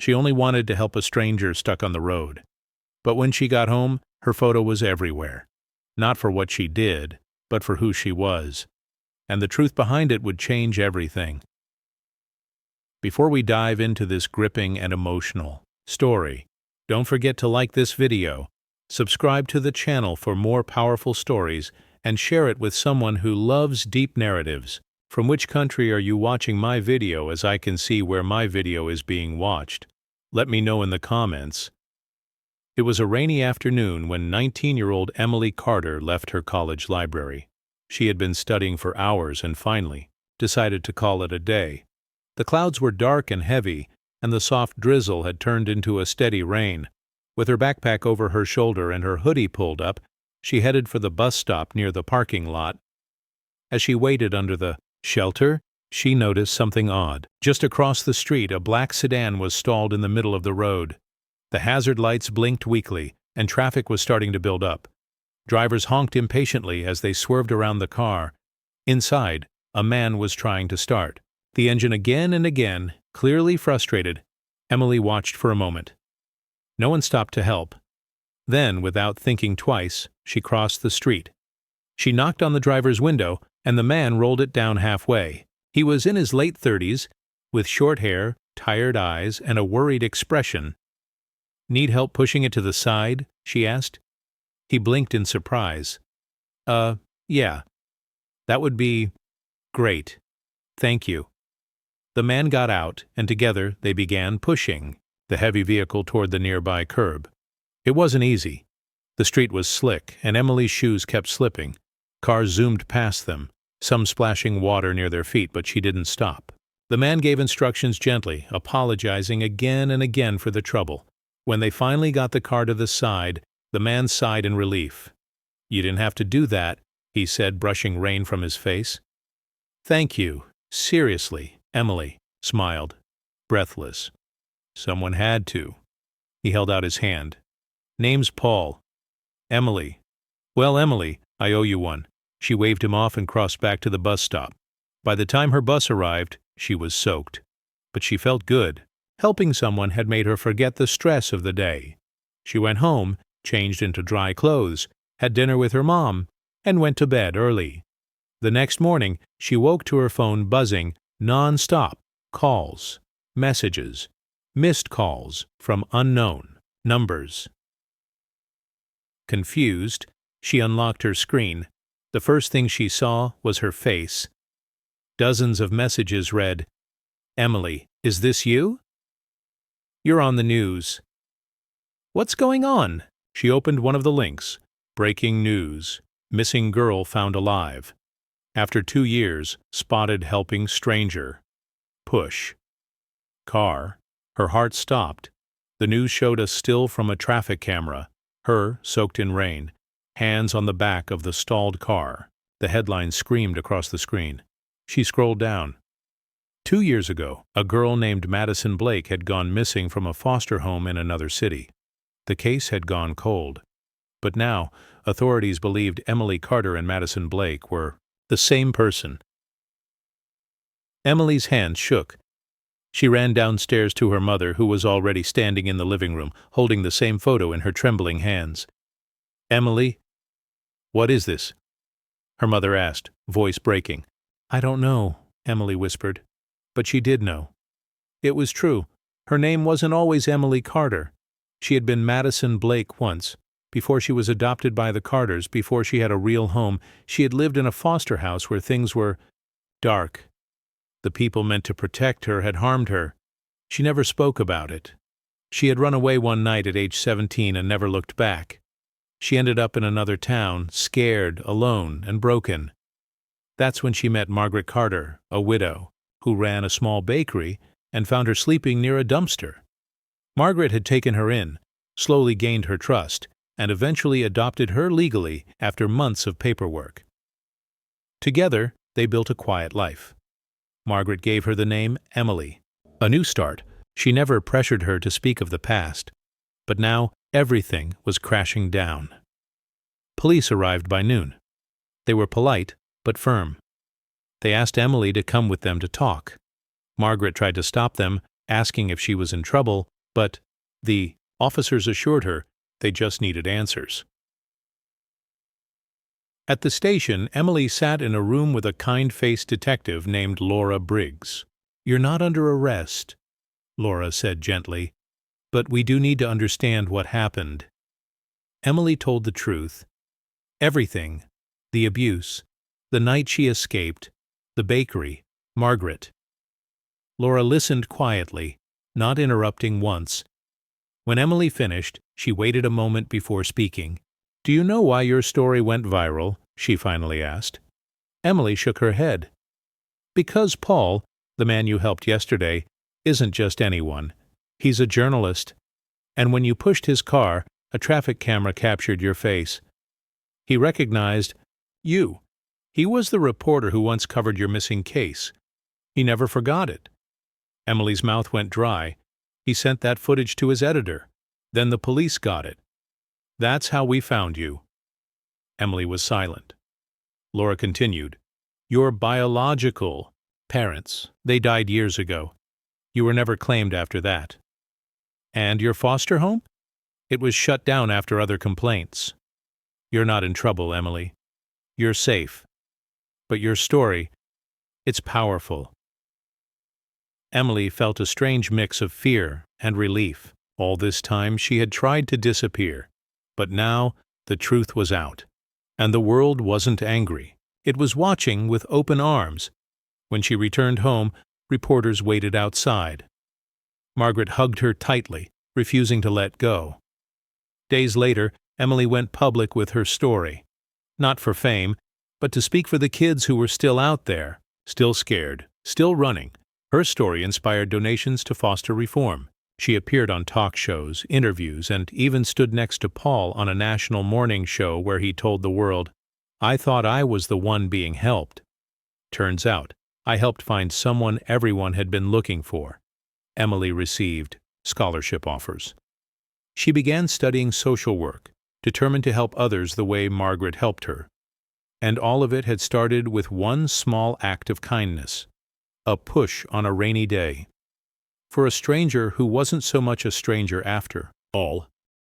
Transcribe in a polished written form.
She only wanted to help a stranger stuck on the road. But when she got home, her photo was everywhere. Not for what she did, but for who she was. And the truth behind it would change everything. Before we dive into this gripping and emotional story, don't forget to like this video, subscribe to the channel for more powerful stories, and share it with someone who loves deep narratives. From which country are you watching my video, as I can see where my video is being watched? Let me know in the comments. It was a rainy afternoon when 19-year-old Emily Carter left her college library. She had been studying for hours and finally decided to call it a day. The clouds were dark and heavy, and the soft drizzle had turned into a steady rain. With her backpack over her shoulder and her hoodie pulled up, she headed for the bus stop near the parking lot. As she waited under the shelter, she noticed something odd. Just across the street, a black sedan was stalled in the middle of the road. The hazard lights blinked weakly, and traffic was starting to build up. Drivers honked impatiently as they swerved around the car. Inside, a man was trying to start the engine again and again. Clearly frustrated, Emily watched for a moment. No one stopped to help. Then, without thinking twice, she crossed the street. She knocked on the driver's window, and the man rolled it down halfway. He was in his late 30s, with short hair, tired eyes, and a worried expression. "Need help pushing it to the side?" she asked. He blinked in surprise. Yeah. That would be great. Thank you." The man got out, and together they began pushing the heavy vehicle toward the nearby curb. It wasn't easy. The street was slick, and Emily's shoes kept slipping. Cars zoomed past them, some splashing water near their feet, but she didn't stop. The man gave instructions gently, apologizing again and again for the trouble. When they finally got the car to the side, the man sighed in relief. "You didn't have to do that," he said, brushing rain from his face. "Thank you. Seriously," Emily smiled, breathless. "Someone had to." He held out his hand. "Name's Paul." "Emily." "Well, Emily, I owe you one." She waved him off and crossed back to the bus stop. By the time her bus arrived, she was soaked. But she felt good. Helping someone had made her forget the stress of the day. She went home, changed into dry clothes, had dinner with her mom, and went to bed early. The next morning, she woke to her phone buzzing non-stop. Calls, messages, missed calls from unknown numbers. Confused, she unlocked her screen. The first thing she saw was her face. Dozens of messages read, "Emily, is this you? You're on the news." "What's going on?" She opened one of the links. Breaking news. Missing girl found alive. After 2 years, spotted helping stranger. Push. Car. Her heart stopped. The news showed a still from a traffic camera. Her, soaked in rain. Hands on the back of the stalled car. The headline screamed across the screen. She scrolled down. 2 years ago, a girl named Madison Blake had gone missing from a foster home in another city. The case had gone cold. But now, authorities believed Emily Carter and Madison Blake were the same person. Emily's hands shook. She ran downstairs to her mother, who was already standing in the living room, holding the same photo in her trembling hands. "Emily, what is this?" her mother asked, voice breaking. "I don't know," Emily whispered. But she did know. It was true. Her name wasn't always Emily Carter. She had been Madison Blake once. Before she was adopted by the Carters, before she had a real home, she had lived in a foster house where things were dark. The people meant to protect her had harmed her. She never spoke about it. She had run away one night at age 17 and never looked back. She ended up in another town, scared, alone, and broken. That's when she met Margaret Carter, a widow, who ran a small bakery and found her sleeping near a dumpster. Margaret had taken her in, slowly gained her trust, and eventually adopted her legally after months of paperwork. Together, they built a quiet life. Margaret gave her the name Emily. A new start. She never pressured her to speak of the past. But now, everything was crashing down. Police arrived by noon. They were polite, but firm. They asked Emily to come with them to talk. Margaret tried to stop them, asking if she was in trouble, But the officers assured her they just needed answers. At the station, Emily sat in a room with a kind-faced detective named Laura Briggs. "You're not under arrest," Laura said gently, "but we do need to understand what happened." Emily told the truth. Everything. The abuse, the night she escaped, the bakery, Margaret. Laura listened quietly, not interrupting once. When Emily finished, she waited a moment before speaking. "Do you know why your story went viral?" she finally asked. Emily shook her head. "Because Paul, the man you helped yesterday, isn't just anyone. He's a journalist. And when you pushed his car, a traffic camera captured your face. He recognized you. He was the reporter who once covered your missing case. He never forgot it." Emily's mouth went dry. "He sent that footage to his editor. Then the police got it. That's how we found you." Emily was silent. Laura continued. "Your biological parents, they died years ago. You were never claimed after that. And your foster home? It was shut down after other complaints. You're not in trouble, Emily. You're safe. But your story, it's powerful." Emily felt a strange mix of fear and relief. All this time she had tried to disappear, but now the truth was out. And the world wasn't angry. It was watching with open arms. When she returned home, reporters waited outside. Margaret hugged her tightly, refusing to let go. Days later, Emily went public with her story. Not for fame, but to speak for the kids who were still out there, still scared, still running. Her story inspired donations to foster reform. She appeared on talk shows, interviews, and even stood next to Paul on a national morning show where he told the world, "I thought I was the one being helped. Turns out, I helped find someone everyone had been looking for." Emily received scholarship offers. She began studying social work, determined to help others the way Margaret helped her. And all of it had started with one small act of kindness, a push on a rainy day. For a stranger who wasn't so much a stranger after all.